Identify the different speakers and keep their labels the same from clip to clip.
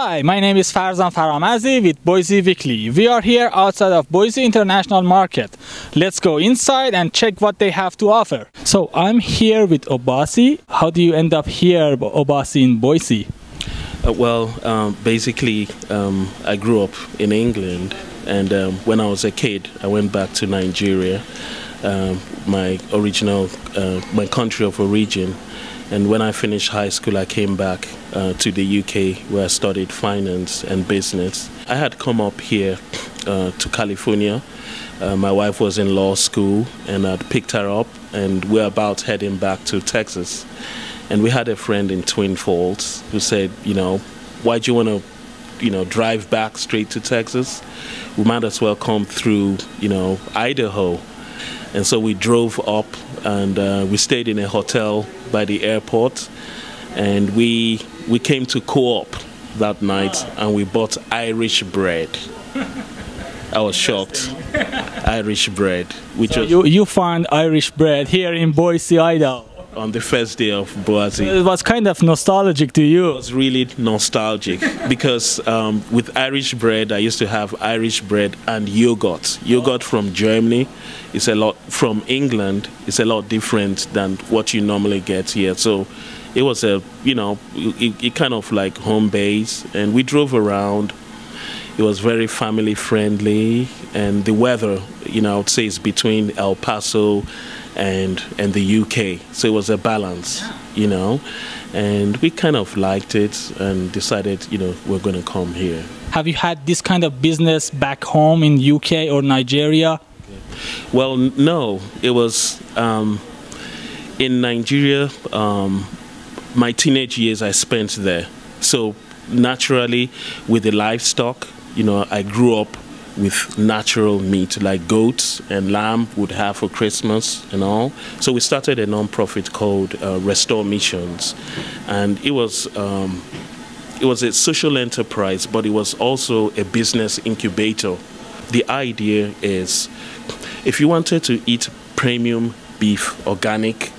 Speaker 1: Hi, my name is Farzan with Boise Weekly. We are here outside of Boise International Market. Let's go inside and check what they have to offer. So I'm here with Obasi. How do you end up here, Obasi, in Boise?
Speaker 2: Basically, I grew up in England, and when I was a kid, I went back to Nigeria, my country of origin. And when I finished high school, I came back to the UK, where I studied finance and business. I had come up here to California. My wife was in law school, and I'd picked her up, and we're about heading back to Texas. And we had a friend in Twin Falls who said, why do you want to, drive back straight to Texas? We might as well come through, Idaho. And so we drove up, and we stayed in a hotel by the airport, and we came to Co-op that night, and we bought Irish bread. I was shocked. Irish bread.
Speaker 1: You found Irish bread here in Boise, Idaho.
Speaker 2: On the first day of Boise.
Speaker 1: It was kind of nostalgic to you.
Speaker 2: It was really nostalgic because with Irish bread, I used to have Irish bread and yogurt. Yogurt from Germany is a lot, from England, it's a lot different than what you normally get here. So it was it kind of like home base, and we drove around. It was very family friendly, and the weather, I would say, is between El Paso and the UK, so it was a balance, and we kind of liked it and decided, we're going to come here.
Speaker 1: Have you had this kind of business back home in UK or Nigeria?
Speaker 2: Well, no, it was in Nigeria. My teenage years I spent there, so naturally with the livestock, I grew up with natural meat like goats and lamb would have for Christmas and all. So we started a non-profit called Restore Missions, and it was a social enterprise, but it was also a business incubator. The idea is, if you wanted to eat premium beef, organic,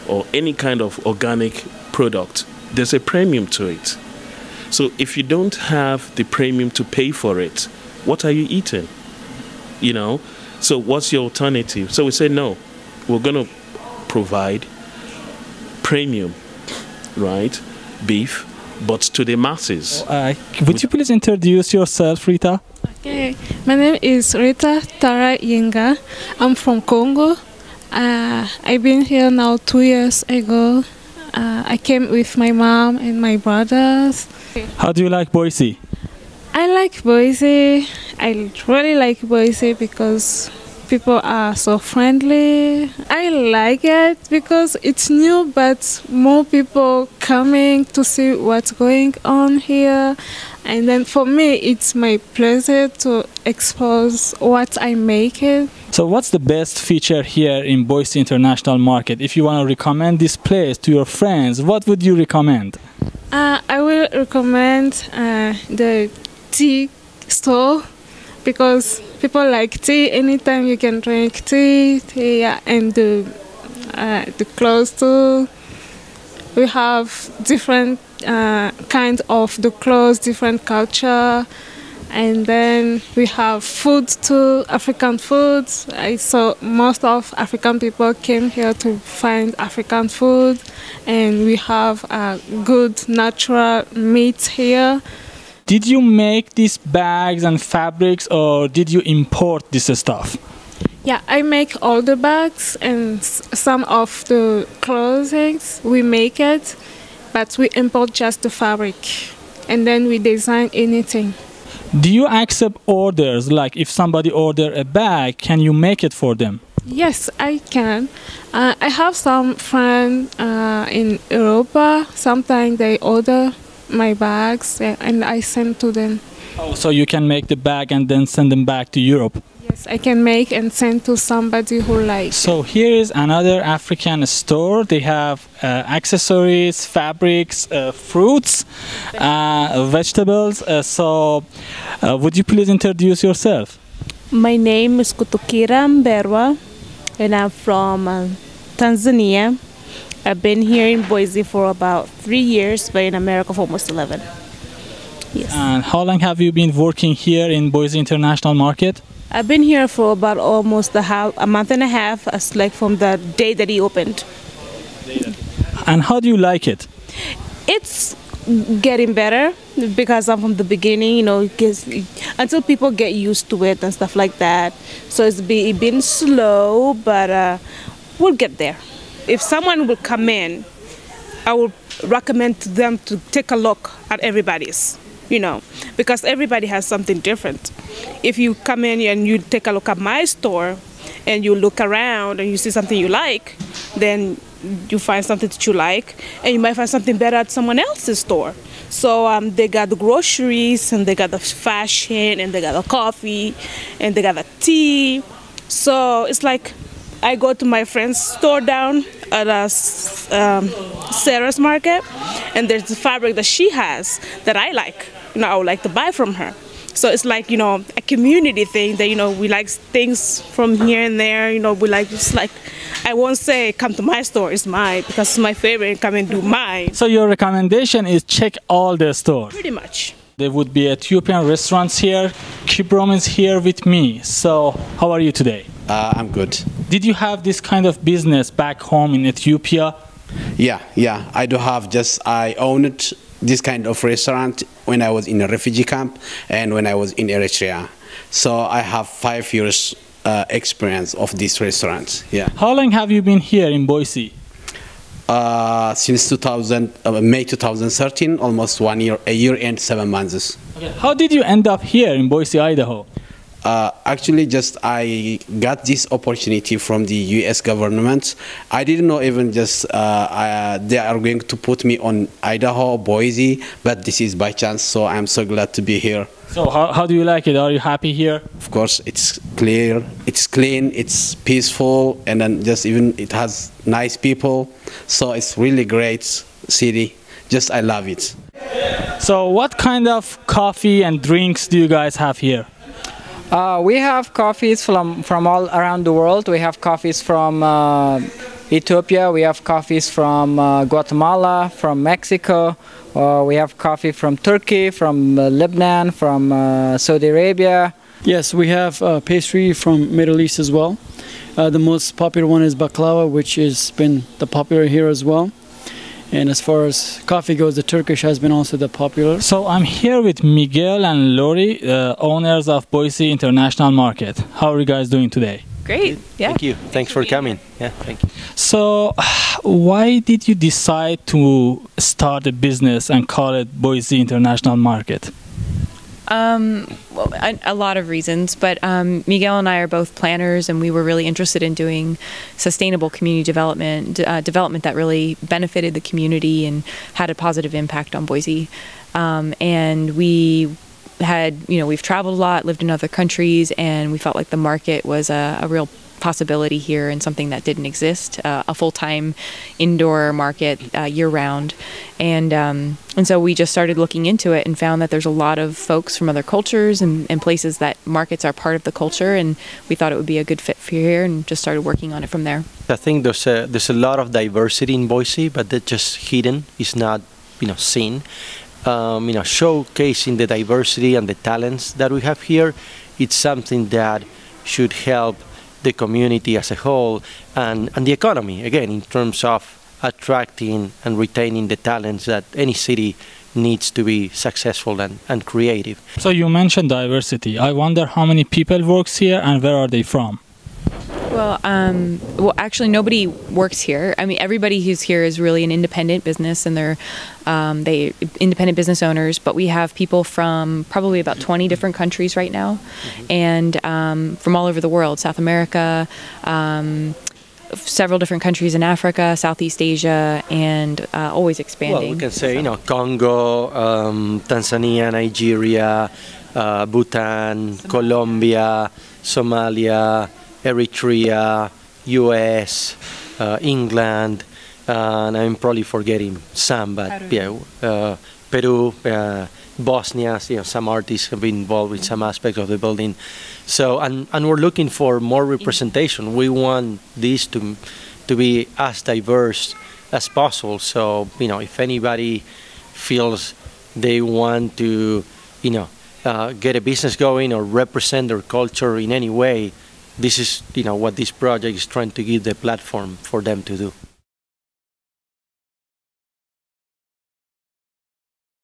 Speaker 2: or any kind of organic product, there's a premium to it. So if you don't have the premium to pay for it, what are you eating? So what's your alternative? So we said, no, we're going to provide premium, right, beef, but to the masses.
Speaker 1: Would you please introduce yourself, Rita?
Speaker 3: Okay, my name is Rita Tara Yenga. I'm from Congo. I've been here now 2 years ago. I came with my mom and my brothers.
Speaker 1: How do you like Boise?
Speaker 3: I like Boise. I really like Boise because people are so friendly. I like it because it's new, but more people coming to see what's going on here. And then for me, it's my pleasure to expose what I'm making.
Speaker 1: So what's the best feature here in Boise International Market? If you want to recommend this place to your friends, what would you recommend?
Speaker 3: I will recommend the tea store because people like tea. Anytime you can drink tea, yeah, and the clothes too. We have different kinds of the clothes, different culture, and then we have food too, African foods. I saw most of African people came here to find African food, and we have good natural meat here.
Speaker 1: Did you make these bags and fabrics, or did you import this stuff?
Speaker 3: Yeah, I make all the bags and some of the clothing. We make it, but we import just the fabric, and then we design anything.
Speaker 1: Do you accept orders? Like if somebody order a bag, can you make it for them?
Speaker 3: Yes, I can. I have some friends in Europa. Sometimes they order my bags and I send to them.
Speaker 1: Oh, so you can make the bag and then send them back to Europe?
Speaker 3: Yes, I can make and send to somebody who likes.
Speaker 1: So here is another African store. They have accessories, fabrics, fruits, vegetables. Would you please introduce yourself?
Speaker 4: My name is Kutukira Mberwa, and I'm from Tanzania. I've been here in Boise for about 3 years, but in America for almost 11. Yes.
Speaker 1: And how long have you been working here in Boise International Market?
Speaker 4: I've been here for about almost a month and a half, as like from the day that he opened.
Speaker 1: And how do you like it?
Speaker 4: It's getting better because I'm from the beginning, you know, until people get used to it and stuff like that. So it's been slow, but we'll get there. If someone will come in, I would recommend to them to take a look at everybody's, you know, because everybody has something different. If you come in and you take a look at my store and you look around and you see something you like, then you find something that you like, and you might find something better at someone else's store. So they got the groceries, and they got the fashion, and they got the coffee, and they got the tea. So it's like I go to my friend's store down at Sarah's Market, and there's the fabric that she has that I like. You know, I would like to buy from her. So it's like, you know, a community thing that, you know, we like things from here and there. You know, we like, it's like, I won't say come to my store, it's mine, because it's my favorite, come and do mine.
Speaker 1: So your recommendation is check all the stores?
Speaker 4: Pretty much.
Speaker 1: There would be Ethiopian restaurants here. Kibrom is here with me. So how are you today?
Speaker 5: I'm good.
Speaker 1: Did you have this kind of business back home in Ethiopia?
Speaker 5: Yeah, I do have. I owned this kind of restaurant when I was in a refugee camp and when I was in Eritrea. So I have 5 years experience of this restaurant. Yeah.
Speaker 1: How long have you been here in Boise?
Speaker 5: Since May 2013, almost 1 year, a year and 7 months.
Speaker 1: Okay. How did you end up here in Boise, Idaho?
Speaker 5: Actually, I got this opportunity from the U.S. government. I didn't know even they are going to put me on Idaho, Boise, but this is by chance, so I'm so glad to be here.
Speaker 1: So how do you like it? Are you happy here?
Speaker 5: Of course, it's clear, it's clean, it's peaceful, and then it has nice people. So it's really great city. I love it.
Speaker 1: So what kind of coffee and drinks do you guys have here?
Speaker 6: We have coffees from all around the world. We have coffees from Ethiopia. We have coffees from Guatemala, from Mexico. We have coffee from Turkey, from Lebanon, from Saudi Arabia.
Speaker 7: Yes, we have pastry from Middle East as well. The most popular one is baklava, which has been the popular here as well. And as far as coffee goes, the Turkish has been also the popular.
Speaker 1: So I'm here with Miguel and Lori, owners of Boise International Market. How are you guys doing today?
Speaker 8: Great. Yeah.
Speaker 9: Thank you. Thanks for coming. Yeah, thank you.
Speaker 1: So why did you decide to start a business and call it Boise International Market?
Speaker 8: Well, a lot of reasons, but Miguel and I are both planners, and we were really interested in doing sustainable community development, development that really benefited the community and had a positive impact on Boise. And we had, you know, we've traveled a lot, lived in other countries, and we felt like the market was a real possibility here and something that didn't exist, a full-time indoor market year-round. And so we just started looking into it and found that there's a lot of folks from other cultures and places that markets are part of the culture, and we thought it would be a good fit for here and just started working on it from there.
Speaker 9: I think there's a lot of diversity in Boise, but that's just hidden. It's not, seen. Showcasing the diversity and the talents that we have here, it's something that should help the community as a whole and the economy, again, in terms of attracting and retaining the talents that any city needs to be successful and creative.
Speaker 1: So you mentioned diversity. I wonder how many people works here and where are they from?
Speaker 8: Well, actually, nobody works here. I mean, everybody who's here is really an independent business, and they're independent business owners. But we have people from probably about 20 different countries right now, and from all over the world: South America, several different countries in Africa, Southeast Asia, and always expanding.
Speaker 9: Well, we can say, Congo, Tanzania, Nigeria, Bhutan, Colombia, Somalia, Eritrea, US, England, and I'm probably forgetting some, but Peru, Bosnia, some artists have been involved with some aspects of the building. So, and we're looking for more representation. We want this to be as diverse as possible. So, if anybody feels they want to, get a business going or represent their culture in any way, this is, what this project is trying to give the platform for them to do.